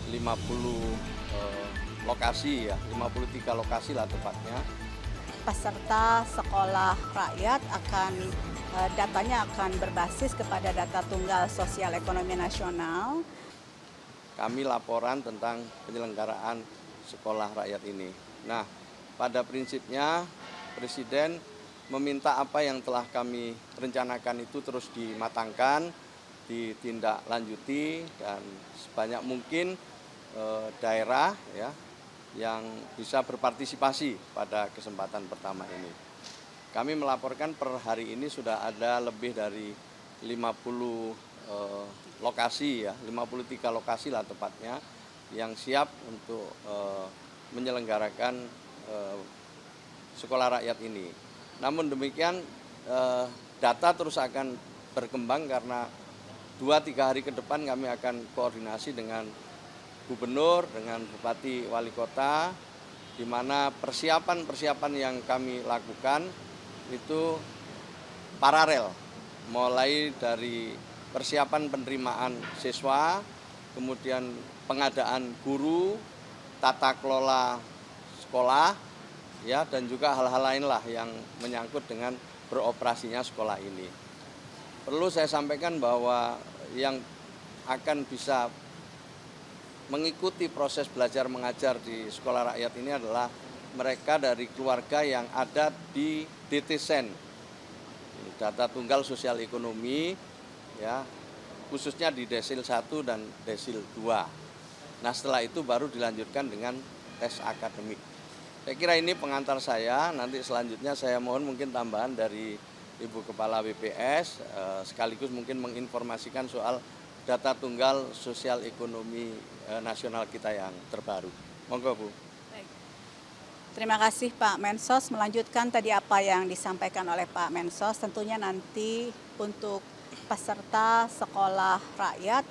50 lokasi ya, 53 lokasi lah tepatnya. Peserta sekolah rakyat datanya akan berbasis kepada data tunggal sosial ekonomi nasional. Kami laporan tentang penyelenggaraan sekolah rakyat ini. Nah, pada prinsipnya Presiden meminta apa yang telah kami rencanakan itu terus dimatangkan, ditindaklanjuti, dan sebanyak mungkin daerah ya yang bisa berpartisipasi pada kesempatan pertama ini. Kami melaporkan per hari ini sudah ada lebih dari 50 lokasi ya, 53 lokasi lah tepatnya yang siap untuk menyelenggarakan sekolah rakyat ini. Namun demikian data terus akan berkembang karena 2-3 hari ke depan kami akan koordinasi dengan Gubernur, dengan Bupati Wali Kota, di mana persiapan yang kami lakukan itu paralel, mulai dari persiapan penerimaan siswa, kemudian pengadaan guru, tata kelola sekolah, ya, dan juga hal-hal lain lah yang menyangkut dengan beroperasinya sekolah ini. Perlu saya sampaikan bahwa yang akan bisa mengikuti proses belajar mengajar di sekolah rakyat ini adalah mereka dari keluarga yang ada di DTSEN, data tunggal sosial ekonomi, ya, khususnya di desil 1 dan desil 2. Nah, setelah itu baru dilanjutkan dengan tes akademik. Saya kira ini pengantar saya, nanti selanjutnya saya mohon mungkin tambahan dari Ibu Kepala BPS, sekaligus mungkin menginformasikan soal data tunggal sosial ekonomi nasional kita yang terbaru. Monggo, Bu. Baik. Terima kasih Pak Mensos. Melanjutkan tadi apa yang disampaikan oleh Pak Mensos, tentunya nanti untuk peserta sekolah rakyat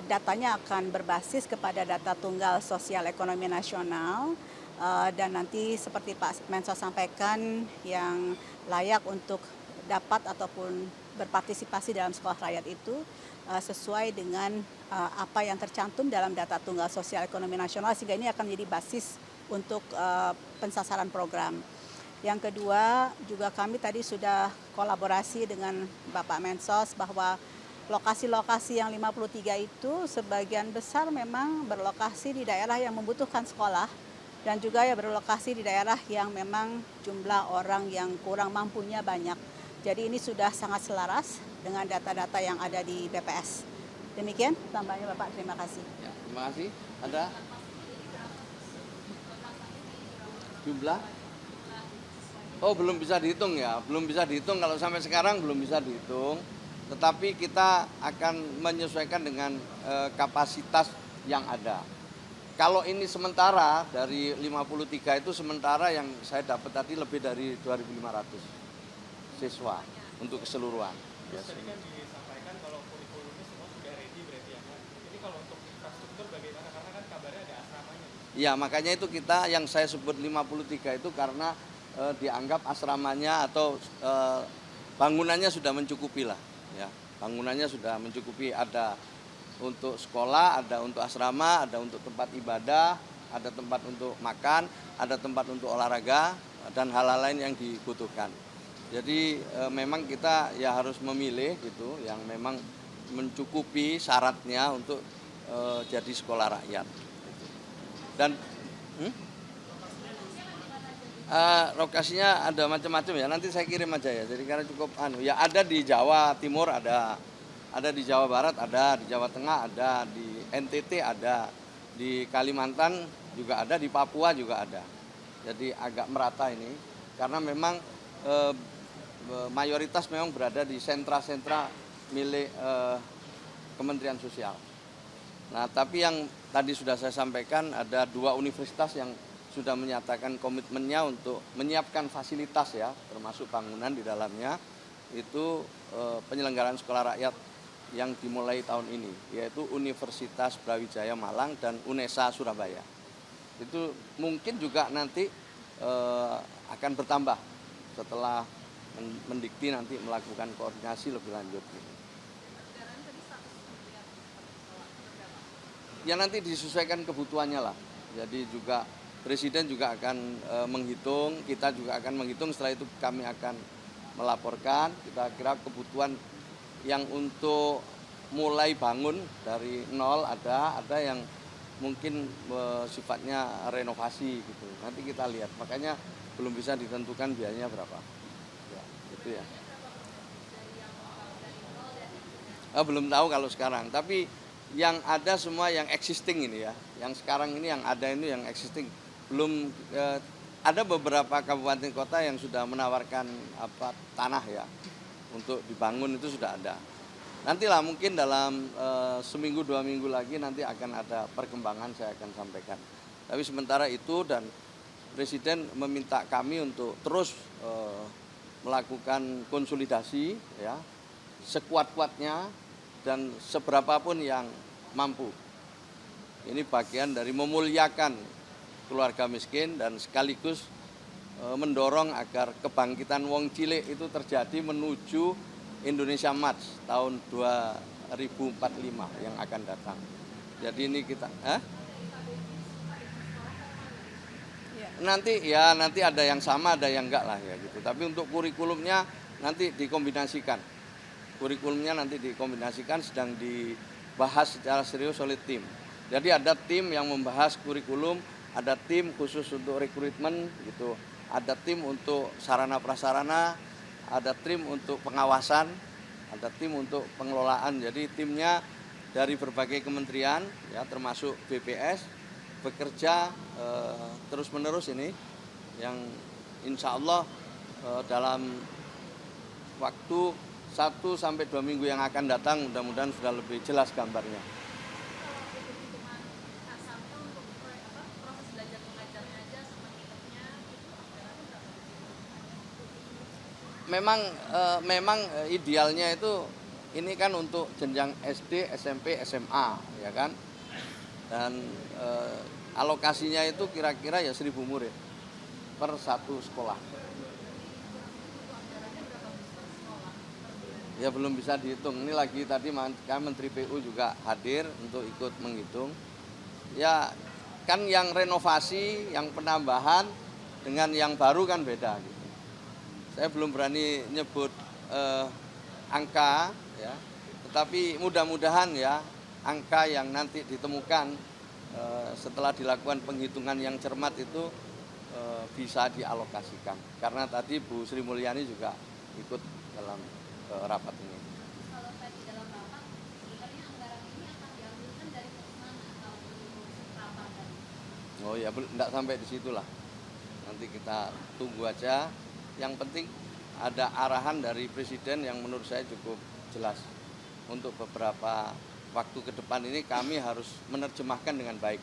datanya akan berbasis kepada data tunggal sosial ekonomi nasional, dan nanti seperti Pak Mensos sampaikan yang layak untuk dapat ataupun berpartisipasi dalam sekolah rakyat itu sesuai dengan apa yang tercantum dalam data tunggal sosial ekonomi nasional, sehingga ini akan menjadi basis untuk pensasaran program. Yang kedua, juga kami tadi sudah kolaborasi dengan Bapak Mensos bahwa lokasi-lokasi yang 53 itu sebagian besar memang berlokasi di daerah yang membutuhkan sekolah dan juga ya berlokasi di daerah yang memang jumlah orang yang kurang mampunya banyak. Jadi ini sudah sangat selaras dengan data-data yang ada di BPS. Demikian tambahnya Bapak, terima kasih. Ya, terima kasih. Ada jumlah? Oh, belum bisa dihitung ya, belum bisa dihitung, kalau sampai sekarang belum bisa dihitung. Tetapi kita akan menyesuaikan dengan kapasitas yang ada. Kalau ini sementara dari 53 itu sementara yang saya dapat tadi lebih dari 2.500 siswa untuk keseluruhan. Terus tadi kan disampaikan kalau kurikulumnya semua sudah ready berarti ya Pak. Ini kalau untuk infrastruktur bagaimana? Karena kan kabarnya ada asramanya. Iya, makanya itu kita yang saya sebut 53 itu karena dianggap asramanya atau bangunannya sudah mencukupi lah. Ya, bangunannya sudah mencukupi, ada untuk sekolah, ada untuk asrama, ada untuk tempat ibadah, ada tempat untuk makan, ada tempat untuk olahraga, dan hal-hal lain yang dibutuhkan. Jadi memang kita ya harus memilih gitu yang memang mencukupi syaratnya untuk jadi sekolah rakyat. Dan lokasinya ada macam-macam ya. Nanti saya kirim aja ya. Jadi karena cukup ya, ada di Jawa Timur, ada di Jawa Barat, ada di Jawa Tengah, ada di NTT, ada di Kalimantan juga ada, di Papua juga ada. Jadi agak merata ini karena memang mayoritas memang berada di sentra-sentra milik Kementerian Sosial. Nah, tapi yang tadi sudah saya sampaikan ada 2 universitas yang sudah menyatakan komitmennya untuk menyiapkan fasilitas ya, termasuk bangunan di dalamnya, itu penyelenggaraan sekolah rakyat yang dimulai tahun ini, yaitu Universitas Brawijaya Malang dan UNESA Surabaya. Itu mungkin juga nanti akan bertambah setelah Mendikti nanti melakukan koordinasi lebih lanjut. ya nanti disesuaikan kebutuhannya lah. Jadi juga Presiden juga akan menghitung, kita juga akan menghitung, setelah itu kami akan melaporkan kita kira kebutuhan yang untuk mulai bangun dari nol ada yang mungkin sifatnya renovasi gitu. Nanti kita lihat, makanya belum bisa ditentukan biayanya berapa. Ya, itu ya. Belum tahu kalau sekarang, tapi yang ada semua yang existing ini ya, yang sekarang ini yang ada ini yang existing. Belum ada beberapa kabupaten kota yang sudah menawarkan tanah ya untuk dibangun, itu sudah ada. Nantilah mungkin dalam seminggu 2 minggu lagi nanti akan ada perkembangan, saya akan sampaikan. Tapi sementara itu, dan Presiden meminta kami untuk terus melakukan konsolidasi ya sekuat-kuatnya dan seberapapun yang mampu. Ini bagian dari memuliakan keluarga miskin dan sekaligus mendorong agar kebangkitan wong cilik itu terjadi menuju Indonesia Maju tahun 2045 yang akan datang. Jadi ini kita nanti ada yang sama, ada yang enggak lah ya gitu. Tapi untuk kurikulumnya nanti dikombinasikan. Sedang dibahas secara serius oleh tim. Jadi ada tim yang membahas kurikulum, ada tim khusus untuk rekrutmen gitu. Ada tim untuk sarana prasarana, ada tim untuk pengawasan, ada tim untuk pengelolaan. Jadi timnya dari berbagai kementerian ya termasuk BPS bekerja terus-menerus ini yang insya Allah dalam waktu 1-2 minggu yang akan datang mudah-mudahan sudah lebih jelas gambarnya. Memang idealnya itu ini kan untuk jenjang SD, SMP, SMA ya kan. Dan alokasinya itu kira-kira ya 1.000 murid per satu sekolah. Ya belum bisa dihitung. Ini lagi tadi Menteri PU juga hadir untuk ikut menghitung. Ya kan yang renovasi, yang penambahan dengan yang baru kan beda gitu. Saya belum berani nyebut angka ya. Tetapi mudah-mudahan ya angka yang nanti ditemukan setelah dilakukan penghitungan yang cermat itu bisa dialokasikan. Karena tadi Bu Sri Mulyani juga ikut dalam rapat ini. Kalau tadi dalam rapat, sebenarnya anggaran ini akan diambilkan dari mana atau rapat? Oh ya, enggak sampai di situlah. Nanti kita tunggu aja. Yang penting ada arahan dari Presiden yang menurut saya cukup jelas. Untuk beberapa waktu ke depan ini kami harus menerjemahkan dengan baik.